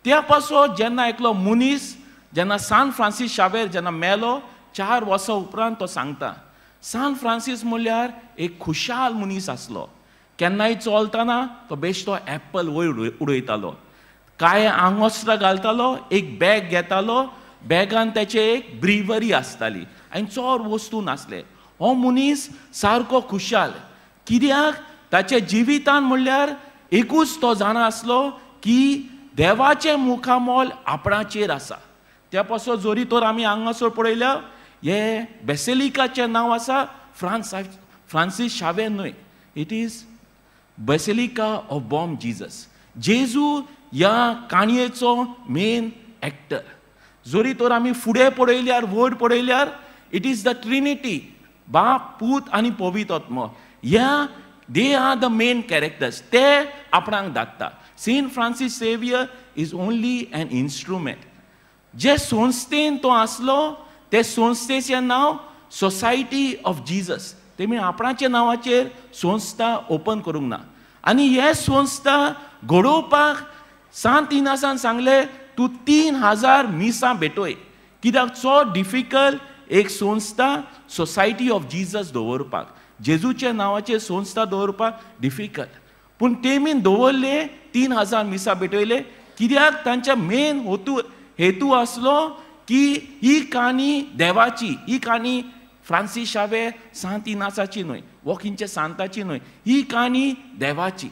त्या पासून जेन्ना एकलो मुनीस जेन्ना सान फ्रांसीस शावेर जेन्ना मेलो 4 वर्सां उपरांत तो सांगता सान फ्रांसीस म्हणल्यार एक खुशाल मनीस आसलो. केन्नाय चलतना तो बेश्टो एप्पल वयर उडयतालो, काय आंगोस्त्र घालतालो, एक बॅग घेतालो, बॅगान त्याचे एक ब्रिवरी आसताली आनी चड वस्तू नासले. हो मनीस सारको खुशाल, कित्याक ताच्या जिवितान म्हणल्यार एकूच तो जाणा आसलो की देवाचें मुखामोल आपणाचेर आसा. त्या पासून जोरी तर आमी हांगासर पळयल्या हे बेसिलिकाचें नांव आसा फ्रांसीस शावेर न्हय, it is basilica of bomb Jesus. जेजू ह्या काणयेचो मेन एक्टर. जोरी तर आमी फुडें पळयल्यार वयर पळयल्यार इट इज द ट्रिनिटी, बाप पूत आनी पवित्र आत्मा. ह्या they are the main characters, ते आपणाक धाडटा. Saint Francis Xavier is only an instrument. जे संस्थेन तो आसलो ते संस्थेचें नांव सोसायटी ऑफ जीजस. तेमी आपणाच्या नांवाचेर संस्था ओपन करूंक ना. आनी हे संस्था घडोवपाक सांत इनासान सांगले तूं 3000 मिसां भेटोय, कित्याक चड डिफिकल्ट एक संस्था सोसायटी ऑफ जीजस दवरपाक, जेजूच्या नांवाचेर संस्था दवरपाक डिफिकल्ट. पूण तेमीन दवरले 3000 मिसां भेटयले, कित्याक तांच्या मेन हेतू आसलो की ही काणी देवाची, ही काणी फ्रांसीस शावेर सांत इनासाची न्हय, वो खंयच्या सांताची न्हय, ही काणी देवाची.